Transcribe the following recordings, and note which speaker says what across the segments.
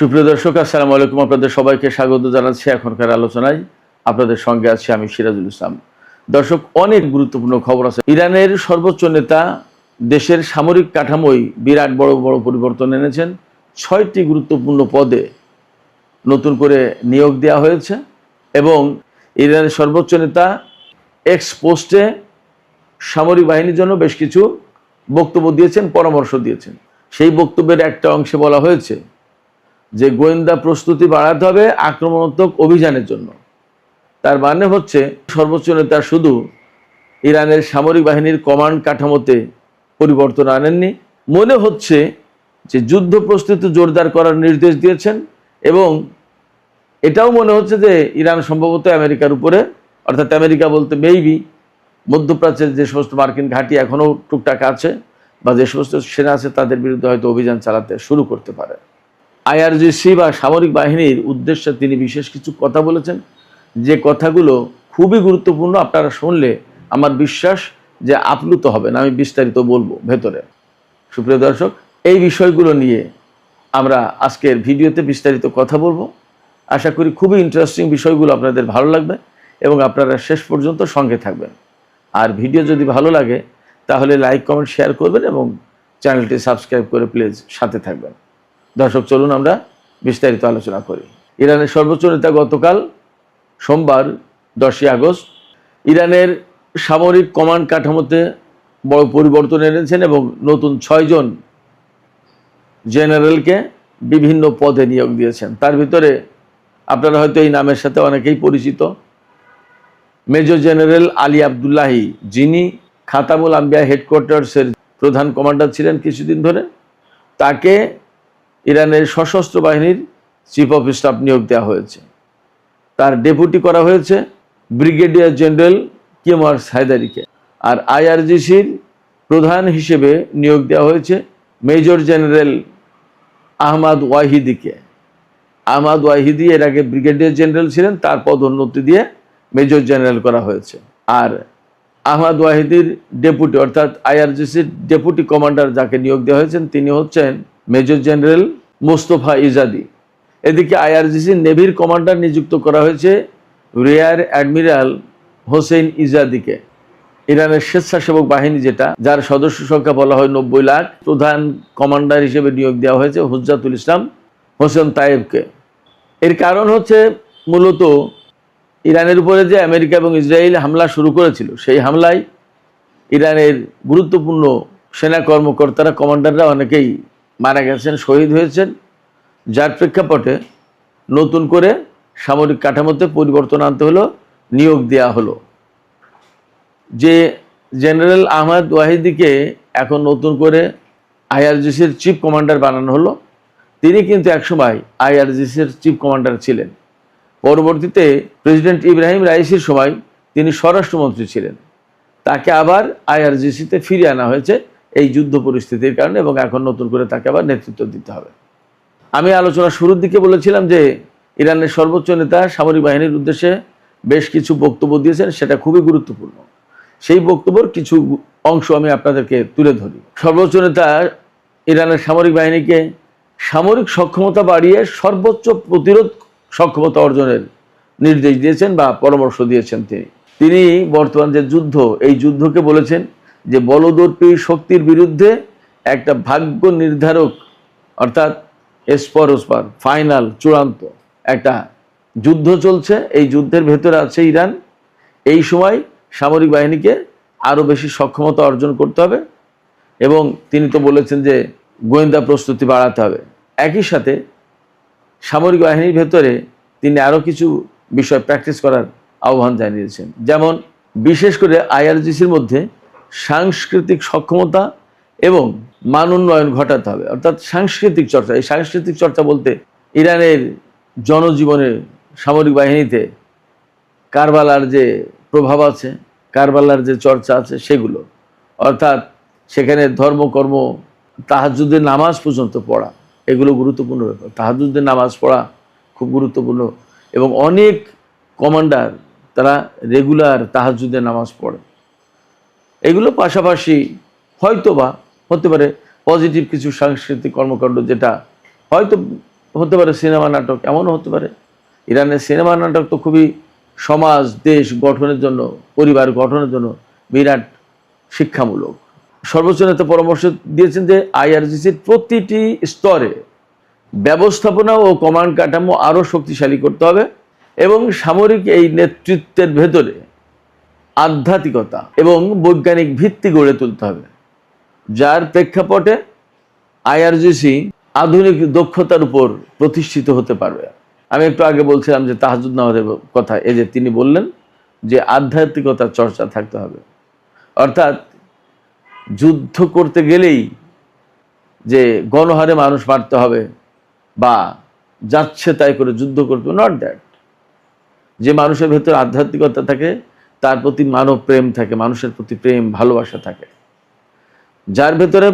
Speaker 1: সুপ্রিয় দর্শক, আসসালামু আলাইকুম। আপনাদের সবাইকে স্বাগত জানাচ্ছি এখনকার আলোচনায়। আপনাদের সঙ্গে আছি আমি সিরাজুল ইসলাম। দর্শক, অনেক গুরুত্বপূর্ণ খবর আছে। ইরানের সর্বোচ্চ নেতা দেশের সামরিক কাঠামোয় বিরাট বড় বড় পরিবর্তন এনেছেন। 6টি গুরুত্বপূর্ণ পদে নতুন করে নিয়োগ দেওয়া হয়েছে এবং ইরানের সর্বোচ্চ নেতা এক্স পোস্টে সামরিক বাহিনীর জন্য বেশ কিছু বক্তব্য দিয়েছেন, পরামর্শ দিয়েছেন। সেই বক্তব্যের একটা অংশে বলা হয়েছে যে গোয়েন্দা প্রস্তুতি বাড়াতে হবে আক্রমণাত্মক অভিযানের জন্য। তার মানে হচ্ছে সর্বোচ্চ নেতা শুধু ইরানের সামরিক বাহিনীর কমান্ড কাঠামোতে পরিবর্তন আনেননি, মনে হচ্ছে যে যুদ্ধ প্রস্তুতি জোরদার করার নির্দেশ দিয়েছেন এবং এটাও মনে হচ্ছে যে ইরান সম্ভবত আমেরিকার উপরে, অর্থাৎ আমেরিকা বলতে মেবি মধ্যপ্রাচ্যের যে সমস্ত মার্কিন ঘাঁটি এখনও টুকটাক আছে বা যে সমস্ত সেনা আছে তাদের বিরুদ্ধে হয়তো অভিযান চালাতে শুরু করতে পারে। আইআরজিসি বা সামরিক বাহিনীর উদ্দেশ্যে তিনি বিশেষ কিছু কথা বলেছেন, যে কথাগুলো খুবই গুরুত্বপূর্ণ। আপনারা শুনলে আমার বিশ্বাস যে আপ্লুত হবেন। আমি বিস্তারিত বলবো ভেতরে। সুপ্রিয় দর্শক, এই বিষয়গুলো নিয়ে আমরা আজকের ভিডিওতে বিস্তারিত কথা বলবো। আশা করি খুবই ইন্টারেস্টিং বিষয়গুলো আপনাদের ভালো লাগবে এবং আপনারা শেষ পর্যন্ত সঙ্গে থাকবেন। আর ভিডিও যদি ভালো লাগে তাহলে লাইক, কমেন্ট, শেয়ার করবেন এবং চ্যানেলটি সাবস্ক্রাইব করে প্লিজ সাথে থাকবেন। দর্শক, চলুন আমরা বিস্তারিত আলোচনা করি। ইরানের সর্বোচ্চ নেতা গতকাল সোমবার 10ই আগস্ট ইরানের সামরিক কমান্ড কাঠামোতে বড় পরিবর্তন এনেছেন এবং নতুন 6 জন জেনারেলকে বিভিন্ন পদে নিয়োগ দিয়েছেন। তার ভিতরে আপনারা হয়তো এই নামের সাথে অনেকেই পরিচিত। মেজর জেনারেল আলী আবদুল্লাহি, যিনি খাতামুল আম্বিয়া হেডকোয়ার্টার্সের প্রধান কমান্ডার ছিলেন কিছুদিন ধরে, তাকে ইরানের সশস্ত্র বাহিনীর চিফ অফ স্টাফ নিয়োগ দেওয়া হয়েছে। তার ডেপুটি করা হয়েছে ব্রিগেডিয়ার জেনারেল কেমার হায়দারিকে। আর আইআরজিসির প্রধান হিসেবে নিয়োগ দেওয়া হয়েছে মেজর জেনারেল আহমাদ ওয়াহিদিকে। আহমাদ ওয়াহিদি এর আগে ব্রিগেডিয়ার জেনারেল ছিলেন, তার পদোন্নতি দিয়ে মেজর জেনারেল করা হয়েছে। আর আহমাদ ওয়াহিদির ডেপুটি, অর্থাৎ আইআরজিসির ডেপুটি কমান্ডার যাকে নিয়োগ দেওয়া হয়েছেন, তিনি হচ্ছেন মেজর জেনারেল মোস্তফা ইজাদি। এদিকে আইআরজিসির নেভির কমান্ডার নিযুক্ত করা হয়েছে রিয়ার অ্যাডমিরাল হোসেন ইজাদিকে। ইরানের স্বেচ্ছাসেবক বাহিনী যেটা, যার সদস্য সংখ্যা বলা হয় 90 লাখ, প্রধান কমান্ডার হিসেবে নিয়োগ দেওয়া হয়েছে হুজ্জাতুল ইসলাম হোসেন তায়েবকে। এর কারণ হচ্ছে মূলত ইরানের উপরে যে আমেরিকা এবং ইসরায়েল হামলা শুরু করেছিল, সেই হামলায় ইরানের গুরুত্বপূর্ণ সেনা কর্মকর্তারা, কমান্ডাররা অনেকেই মারা গেছেন, শহীদ হয়েছেন। যার প্রেক্ষাপটে নতুন করে সামরিক কাঠামোতে পরিবর্তন আনতে হলো, নিয়োগ দেওয়া হলো। যে জেনারেল আহমদ ওয়াহিদিকে এখন নতুন করে আইআরজিসির চিফ কমান্ডার বানানো হলো। তিনি কিন্তু একসময় আইআরজিসির চিফ কমান্ডার ছিলেন। পরবর্তীতে প্রেসিডেন্ট ইব্রাহিম রাইসির সময় তিনি স্বরাষ্ট্রমন্ত্রী ছিলেন। তাকে আবার আইআরজিসিতে ফিরিয়ে আনা হয়েছে এই যুদ্ধ পরিস্থিতির কারণে এবং এখন নতুন করে তাকে আবার নেতৃত্ব দিতে হবে। আমি আলোচনার শুরুর দিকে বলেছিলাম যে ইরানের সর্বোচ্চ নেতা সামরিক বাহিনীর উদ্দেশ্যে বেশ কিছু বক্তব্য দিয়েছেন, সেটা খুবই গুরুত্বপূর্ণ। সেই বক্তব্যের কিছু অংশ আমি আপনাদেরকে তুলে ধরি। সর্বোচ্চ নেতা ইরানের সামরিক বাহিনীকে সামরিক সক্ষমতা বাড়িয়ে সর্বোচ্চ প্রতিরোধ সক্ষমতা অর্জনের নির্দেশ দিয়েছেন বা পরামর্শ দিয়েছেন। তিনি বর্তমান যে যুদ্ধ, এই যুদ্ধকে বলেছেন যে বলদর্পী শক্তির বিরুদ্ধে একটা ভাগ্য নির্ধারক, অর্থাৎ এসপর ফাইনাল, চূড়ান্ত একটা যুদ্ধ চলছে। এই যুদ্ধের ভেতরে আছে ইরান। এই সময় সামরিক বাহিনীকে আরও বেশি সক্ষমতা অর্জন করতে হবে এবং তিনি তো বলেছেন যে গোয়েন্দা প্রস্তুতি বাড়াতে হবে। একই সাথে সামরিক বাহিনীর ভেতরে তিনি আরও কিছু বিষয় প্র্যাকটিস করার আহ্বান জানিয়েছেন। যেমন বিশেষ করে আইআরজিসির মধ্যে সাংস্কৃতিক সক্ষমতা এবং মান উন্নয়ন ঘটাতে হবে, অর্থাৎ সাংস্কৃতিক চর্চা। এই সাংস্কৃতিক চর্চা বলতে ইরানের জনজীবনে সামরিক বাহিনীতে কারবালার যে প্রভাব আছে, কারবালার যে চর্চা আছে, সেগুলো, অর্থাৎ সেখানে ধর্মকর্ম, তাহাজ্জুদের নামাজ পর্যন্ত পড়া, এগুলো গুরুত্বপূর্ণ ব্যাপার। তাহাজ্জুদের নামাজ পড়া খুব গুরুত্বপূর্ণ এবং অনেক কমান্ডার তারা রেগুলার তাহাজ্জুদের নামাজ পড়ে। এগুলো পাশাপাশি হয়তো বা হতে পারে পজিটিভ কিছু সাংস্কৃতিক কর্মকাণ্ড, যেটা হয়তো হতে পারে সিনেমা নাটক, এমনও হতে পারে। ইরানের সিনেমা নাটক তো খুবই সমাজ দেশ গঠনের জন্য, পরিবার গঠনের জন্য বিরাট শিক্ষামূলক। সর্বোচ্চ নেতা পরামর্শ দিয়েছেন যে আইআরজিসির প্রতিটি স্তরে ব্যবস্থাপনা ও কমান্ড কাঠামো আরও শক্তিশালী করতে হবে এবং সামরিক এই নেতৃত্বের ভেতরে আধ্যাত্মিকতা এবং বৈজ্ঞানিক ভিত্তি গড়ে তুলতে হবে, যার প্রেক্ষাপটে আইআরজিসি আধুনিক দক্ষতার উপর প্রতিষ্ঠিত হতে পারবে। আমি একটু আগে বলছিলাম যে তাহাজ্জুদ নামাজের কথা, এই যে তিনি বললেন যে আধ্যাত্মিকতার চর্চা থাকতে হবে, অর্থাৎ যুদ্ধ করতে গেলেই যে গণহারে মানুষ মারতে হবে বা যাচ্ছে তাই করে যুদ্ধ করতে, নট দ্যাট। যে মানুষের ভেতরে আধ্যাত্মিকতা থাকে, তার প্রতি মানব প্রেম থাকে, মানুষের প্রতি প্রেম ভালোবাসা থাকে, যার ভেতরে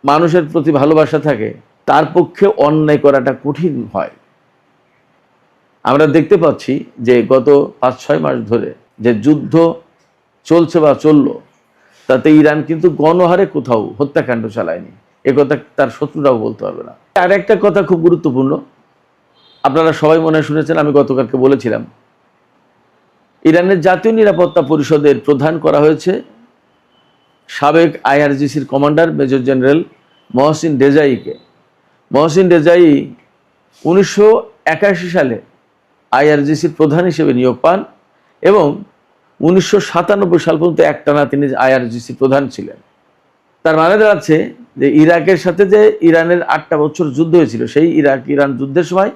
Speaker 1: মানুষের প্রতি ভালোবাসা থাকে তার পক্ষে অন্যায় করাটা কঠিন হয়। আমরা দেখতে পাচ্ছি যে গত 5-6 মাস ধরে যে যুদ্ধ চলছে বা চলল, তাতে ইরান কিন্তু গণহারে কোথাও হত্যাকাণ্ড চালায়নি, একথা তার শত্রুরাও বলতে পারবে না। আর একটা কথা খুব গুরুত্বপূর্ণ, আপনারা সবাই মনে শুনেছেন, আমি গতকালকে বলেছিলাম, ইরানের জাতীয় নিরাপত্তা পরিষদের প্রধান করা হয়েছে সাবেক আইআরজিসির কমান্ডার মেজর জেনারেল মহসিন রেজাইকে। মহসিন রেজাই 1981 সালে আইআরজিসির প্রধান হিসেবে নিয়োগ পান এবং 1997 সাল পর্যন্ত একটানা তিনি আইআরজিসির প্রধান ছিলেন। তার মানে দাঁড়াচ্ছে যে ইরাকের সাথে যে ইরানের 8টা বছর যুদ্ধ হয়েছিল, সেই ইরান যুদ্ধের সময়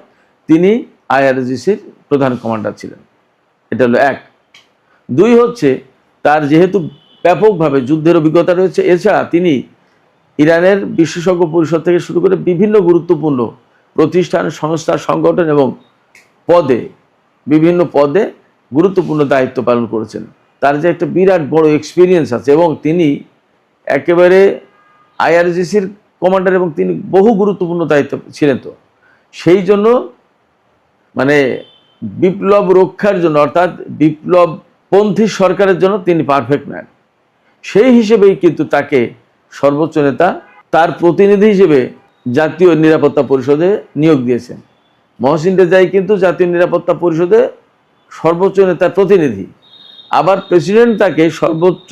Speaker 1: তিনি আইআরজিসির প্রধান কমান্ডার ছিলেন। এটা হলো 1। 2 হচ্ছে তার যেহেতু ব্যাপকভাবে যুদ্ধের অভিজ্ঞতা রয়েছে, এছাড়া তিনি ইরানের বিশেষজ্ঞ পরিষদ থেকে শুরু করে বিভিন্ন গুরুত্বপূর্ণ প্রতিষ্ঠান, সংস্থা, সংগঠন এবং বিভিন্ন পদে গুরুত্বপূর্ণ দায়িত্ব পালন করেছেন। তার যে একটা বিরাট বড় এক্সপিরিয়েন্স আছে এবং তিনি একেবারে আইআরজিসির কমান্ডার এবং তিনি বহু গুরুত্বপূর্ণ দায়িত্ব ছিলেন। তো সেই জন্য মানে বিপ্লব রক্ষার জন্য, অর্থাৎ বিপ্লবপন্থী সরকারের জন্য তিনি পারফেক্ট ম্যান। সেই হিসেবেই কিন্তু তাকে সর্বোচ্চ নেতা তার প্রতিনিধি হিসেবে জাতীয় নিরাপত্তা পরিষদে নিয়োগ দিয়েছেন। মহসিন রেজাই কিন্তু জাতীয় নিরাপত্তা পরিষদে সর্বোচ্চ নেতার প্রতিনিধি, আবার প্রেসিডেন্ট তাকে সর্বোচ্চ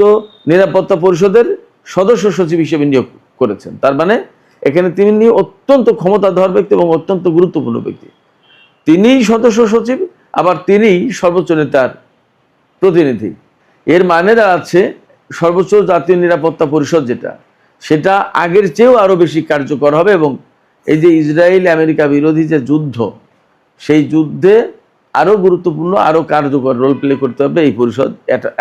Speaker 1: নিরাপত্তা পরিষদের সদস্য সচিব হিসেবে নিয়োগ করেছেন। তার মানে এখানে তিনি অত্যন্ত ক্ষমতাধর ব্যক্তি এবং অত্যন্ত গুরুত্বপূর্ণ ব্যক্তি। তিনিই সদস্য সচিব, আবার তিনিই সর্বোচ্চ নেতার প্রতিনিধি। এর মানে দাঁড়াচ্ছে সর্বোচ্চ জাতীয় নিরাপত্তা পরিষদ সেটা আগের চেয়েও আরও বেশি কার্যকর হবে এবং এই যে ইসরায়েল আমেরিকা বিরোধী যে যুদ্ধ, সেই যুদ্ধে আরও গুরুত্বপূর্ণ, আরও কার্যকর রোল প্লে করতে হবে এই পরিষদ,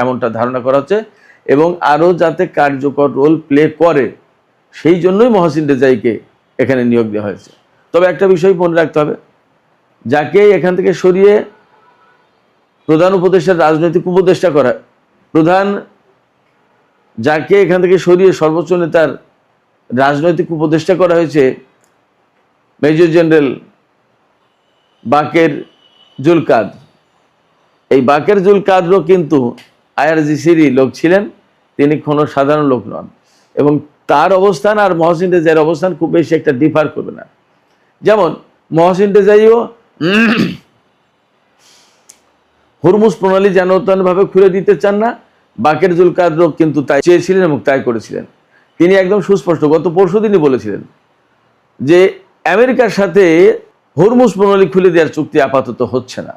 Speaker 1: এমনটা ধারণা করা হচ্ছে। এবং আরও যাতে কার্যকর রোল প্লে করে, সেই জন্যই মহসিন রেজাইকে এখানে নিয়োগ দেওয়া হয়েছে। তবে একটা বিষয় মনে রাখতে হবে, যাকে এখান থেকে সরিয়ে প্রধান উপদেষ্টার রাজনৈতিক উপদেষ্টা করা, যাকে এখান থেকে সরিয়ে সর্বোচ্চ নেতার রাজনৈতিক উপদেষ্টা করা হয়েছে মেজর জেনারেল বাকের জুলকাদ। এই বাকের জুলকাদরও কিন্তু আইআরজিসিরই লোক ছিলেন, তিনি কোনো সাধারণ লোক নন এবং তার অবস্থান আর মহসিন রেজাইয়ের অবস্থান খুব বেশি একটা ডিফার করবে না। যেমন মহসিন রেজাইও হরমুজ প্রণালী জানাতনভাবে খুলে দিতে চান না, বাকের জুলকাদরও কিন্তু তাই চেয়েছিলেন এবং তাই করেছিলেন। তিনি একদম সুস্পষ্ট গত পরশুদিনই বলেছিলেন যে আমেরিকার সাথে হরমুজ প্রণালী খুলে দেওয়ার চুক্তি আপাতত হচ্ছে না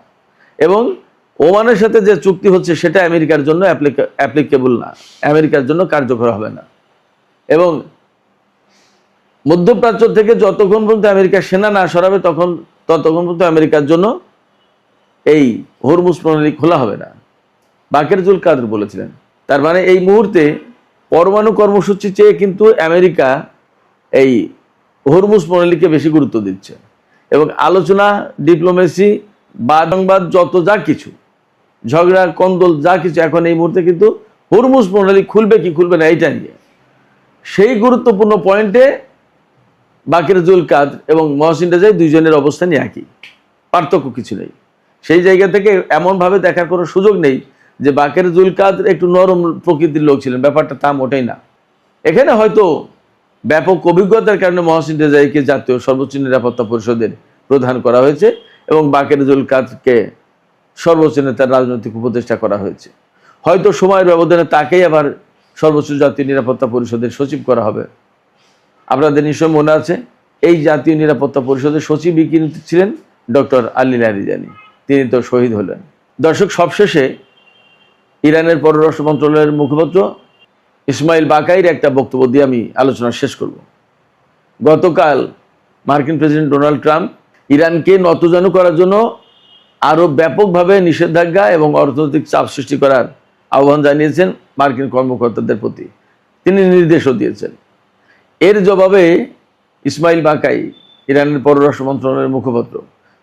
Speaker 1: এবং ওমানের সাথে যে চুক্তি হচ্ছে সেটা আমেরিকার জন্য অ্যাপ্লিকেবল না, আমেরিকার জন্য কার্যকর হবে না। এবং মধ্যপ্রাচ্য থেকে যতক্ষণ পর্যন্ত আমেরিকা সেনা না সরাবে ততক্ষণ পর্যন্ত আমেরিকার জন্য এই হরমুজ প্রণালী খোলা হবে না, বাকের জুলকাদর বলেছিলেন। তার মানে এই মুহূর্তে পরমাণু কর্মসূচি চেয়ে কিন্তু আমেরিকা এই হরমুজ প্রণালীকে বেশি গুরুত্ব দিচ্ছে এবং আলোচনা, ডিপ্লোমেসি, বাদ যত যা কিছু ঝগড়া কন্দল যা কিছু এখন এই মুহূর্তে কিন্তু হরমুজ প্রণালী খুলবে কি খুলবে না এইটা নিয়ে। সেই গুরুত্বপূর্ণ পয়েন্টে বাকের জুলকাদর এবং মহসিন রেজাই দুইজনের অবস্থানই একই, পার্থক্য কিছু নেই। সেই জায়গা থেকে এমনভাবে দেখার কোনো সুযোগ নেই যে বাকের জুলকাদর একটু নরম প্রকৃতির লোক ছিলেন, ব্যাপারটা তা মোটেই না। এখানে হয়তো ব্যাপক অভিজ্ঞতার কারণে মহসিন রেজাইকে জাতীয় সর্বোচ্চ নিরাপত্তা পরিষদের প্রদান করা হয়েছে এবং বাকেরুল কাদরকে সর্বোচ্চ নেতার রাজনৈতিক উপদেষ্টা করা হয়েছে। হয়তো সময়ের ব্যবধানে তাকেই আবার সর্বোচ্চ জাতীয় নিরাপত্তা পরিষদের সচিব করা হবে। আপনাদের নিশ্চয় মনে আছে, এই জাতীয় নিরাপত্তা পরিষদের সচিবই কিন্তু ছিলেন ডক্টর আলী লারিজানি। তিনি তো শহীদ হলেন। দর্শক, সবশেষে ইরানের পররাষ্ট্র মন্ত্রণালয়ের মুখপাত্র ইসমাইল বাকাইর একটা বক্তব্য দিয়ে আমি আলোচনা শেষ করব। গতকাল মার্কিন প্রেসিডেন্ট ডোনাল্ড ট্রাম্প ইরানকে নতজানু করার জন্য আরও ব্যাপকভাবে নিষেধাজ্ঞা এবং অর্থনৈতিক চাপ সৃষ্টি করার আহ্বান জানিয়েছেন মার্কিন কর্মকর্তাদের প্রতি। তিনি নির্দেশও দিয়েছেন। এর জবাবে ইসমাইল বাকাই, ইরানের পররাষ্ট্র মন্ত্রণালয়ের মুখপাত্র,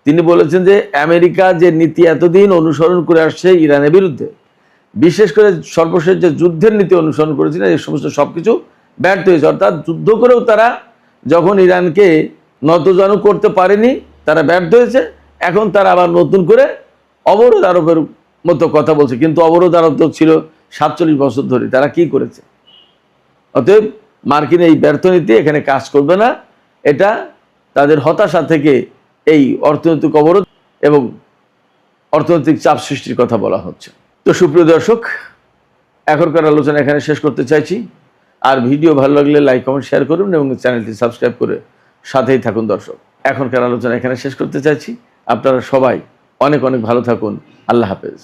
Speaker 1: তিনি বলেছেন যে আমেরিকা যে নীতি এতদিন অনুসরণ করে আসছে ইরানের বিরুদ্ধে, বিশেষ করে সর্বশেষ যে যুদ্ধের নীতি অনুসরণ করেছিলেন, এই সমস্ত সব কিছু ব্যর্থ হয়েছে। অর্থাৎ যুদ্ধ করেও তারা যখন ইরানকে নতজানু করতে পারেনি, তারা ব্যর্থ হয়েছে। এখন তারা আবার নতুন করে অবরোধ আরোপের মতো কথা বলছে, কিন্তু অবরোধ আরোপ তো ছিল 47 বছর ধরে। তারা কি করেছে? অতএব মার্কিন এই ব্যর্থ নীতি এখানে কাজ করবে না। এটা তাদের হতাশা থেকে এই অর্থনৈতিক অবরোধ এবং অর্থনৈতিক চাপ সৃষ্টির কথা বলা হচ্ছে। তো সুপ্রিয় দর্শক, এখনকার আলোচনা এখানে শেষ করতে চাইছি। আর ভিডিও ভালো লাগলে লাইক, কমেন্ট, শেয়ার করুন এবং চ্যানেলটি সাবস্ক্রাইব করে সাথেই থাকুন। দর্শক, এখনকার আলোচনা এখানে শেষ করতে চাইছি। আপনারা সবাই অনেক অনেক ভালো থাকুন। আল্লাহ হাফেজ।